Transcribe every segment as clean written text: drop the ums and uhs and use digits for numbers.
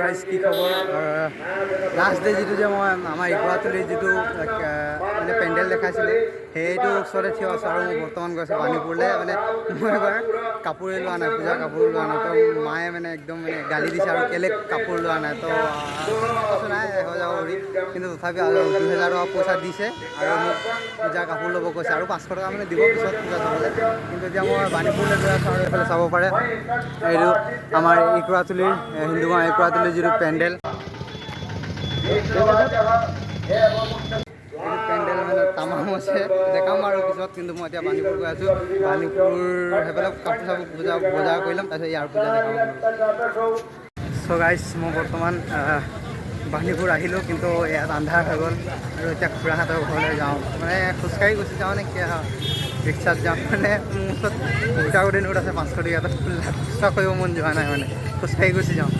guys কি খবৰ last day যিটো যে মই আমাৰ ইকুৱাটুলিৰ যিটো মানে পেণ্ডেল দেখাইছিলোঁ সেইটো ওচৰতে থিয় আছোঁ আৰু মই বৰ্তমান গৈছোঁ বাণীপুৰলৈ মানে মই এবাৰ কাপোৰে লোৱা নাই পূজাৰ কাপোৰ লোৱা নাই তো মায়ে মানে একদম মানে গালি দিছে আৰু কেলে কাপোৰ লোৱা নাই তো কৈছোঁ নাই হৈ যাব বুলি কিন্তু তথাপি আৰু 2000 টকা পইচা দিছে আৰু মোক পূজাৰ কাপোৰ ল'ব কৈছে আৰু 500 টকা মানে দিব পিছত পূজা চাবলৈ কিন্তু এতিয়া মই বাণীপুৰলৈ গৈ আছোঁ আৰু এইফালে চাব পাৰে এইটো আমাৰ ইকুৱাটুলিৰ হিন্দুগাঁও ইকুৱাটুলিৰ যিটো পেণ্ডেল পেণ্ডেল মানে তামাম আছে দেখাম আৰু পিছত কিন্তু মই এতিয়া বাণীপুৰ গৈ আছোঁ বাণীপুৰ সেইফালে কাপোৰ চাপোৰ বজাৰ কৰি ল'ম তাৰপিছত ইয়াৰ পূজা দেখাম চ' গাইজ মই বৰ্তমান বাণীপুৰ আহিলোঁ কিন্তু ইয়াত আন্ধাৰ হৈ গ'ল আৰু এতিয়া খুৰাহঁতৰ ঘৰলৈ যাওঁ মানে খোজকাঢ়ি গুচি যাওঁ নে কি ৰিক্সাত যাওঁ মানে মোৰ ওচৰত গোটা নোট আছে 500 টকা খোজা কৰিব মন যোৱা নাই মানে খোজকাঢ়ি গুচি যাওঁ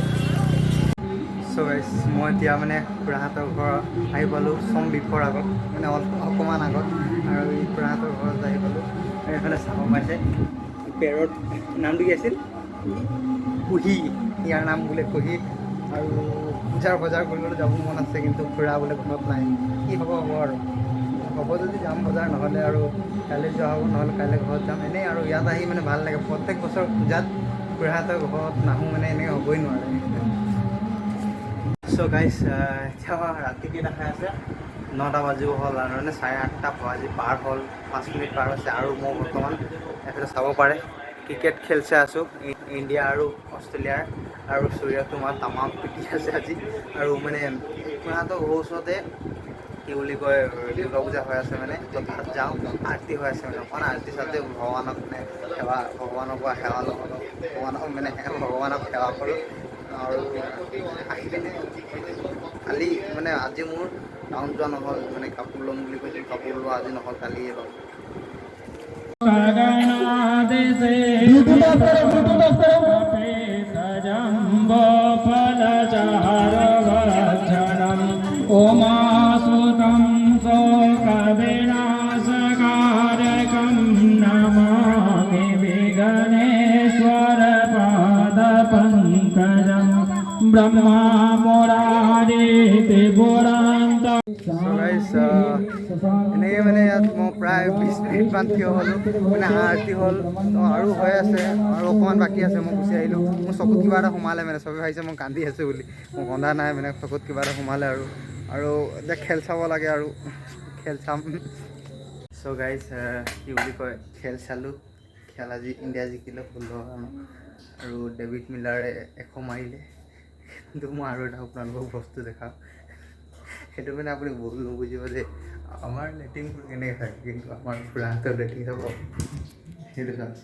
চ' গাইজ মই এতিয়া মানে খুৰাহঁতৰ ঘৰ আহি পালোঁ বিফৰ আগত মানে অকণমান আগত আৰু এই খুৰাহঁতৰ ঘৰত আহি পালোঁ এইফালে চাব পাইছে পেৰট নামটো কি আছিল কুহি ইয়াৰ নাম বোলে কুহি আৰু পূজাৰ বজাৰ কৰিবলৈ যাব মন আছে কিন্তু খুৰা বোলে ঘৰত নাই কি হ'ব আৰু হ'ব যদি যাম বজাৰ নহ'লে আৰু কাইলৈ যোৱা হ'ব নহ'লে কাইলৈ ঘৰত যাম এনেই আৰু ইয়াত আহি মানে ভাল লাগে প্ৰত্যেক বছৰ পূজাত খুৰাহঁতৰ ঘৰত নাহোঁ মানে এনেকৈ হ'বই নোৱাৰে চ' গাইজ এতিয়া ৰাতি কেইটা খাই আছে 9টা বাজিব হ'ল আৰু মানে 8:30 বাজি পাৰ হ'ল 5 মিনিট পাৰ হৈছে আৰু মই বৰ্তমান এইফালে চাব পাৰে ক্ৰিকেট খেল চাই আছোঁ ইণ্ডিয়া আৰু অষ্ট্ৰেলিয়াৰ আৰু সূৰ্য কুমাৰ তামাম পিটি আছে আজি আৰু মানে খুৰাহঁতৰ ঘৰৰ ওচৰতে কি বুলি কয় দুৰ্গা পূজা হৈ আছে মানে তো তাত যাওঁ আৰতি হৈ আছে মানে অকণ আৰতি চাতে ভগৱানক মানে ভগৱানৰ পৰা সেৱা লওঁ ভগৱানক মানে ভগৱানক সেৱা কৰোঁ আৰু আহি পিনে কালি মানে আজি মোৰ টাউন যোৱা নহ'ল মানে কাপোৰ ল'ম বুলি কৈছিলোঁ কাপোৰ লোৱা আজি নহ'ল কালিয়ে ল'ম ब्रह्मा मुरारी त्रिपुरांत এনেকৈ মানে ইয়াত মই প্ৰায় 20 মিনিটমান থিয় হ'লোঁ মানে আৰতি হ'ল আৰু হৈ আছে আৰু অকণমান বাকী আছে মই গুচি আহিলোঁ মোৰ চকুত কিবা এটা সোমালে মানে চবে ভাবিছে মই কান্দি আছোঁ বুলি মই কন্দা নাই মানে চকুত কিবা এটা সোমালে আৰু এতিয়া খেল চাব লাগে আৰু খেল চাম চ' গাইজ কি বুলি কয় খেল চালোঁ খেল আজি ইণ্ডিয়া জিকিলে 16 ৰানত আৰু ডেভিড মিলাৰে 100 মাৰিলে কিন্তু মই আৰু এটা আপোনালোকক বস্তু দেখাওঁ সেইটো মানে আপুনি ভুল নুবুজিব যে আমাৰ লেটিংবোৰ কেনেকৈ থাকে কিন্তু আমাৰ খুৰাহঁতৰ লেটিং হ'ব সেইটো চাওক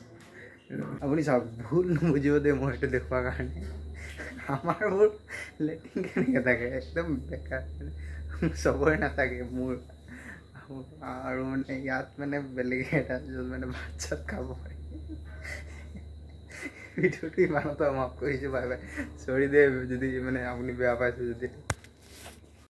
আপুনি চাওক ভুল নুবুজিব দেই মই সেইটো দেখুৱাৰ কাৰণে আমাৰবোৰ লেটিং কেনেকৈ থাকে একদম বেকাৰ চবৰে নাথাকে মোৰ আৰু মানে ইয়াত মানে বেলেগ এটা য'ত মানে ভাত চাত খাব পাৰি ভিডিঅ'টো ইমানতে মাফ কৰিছোঁ বাই বাই চৰি দে যদি মানে আপুনি বেয়া পাইছে যদি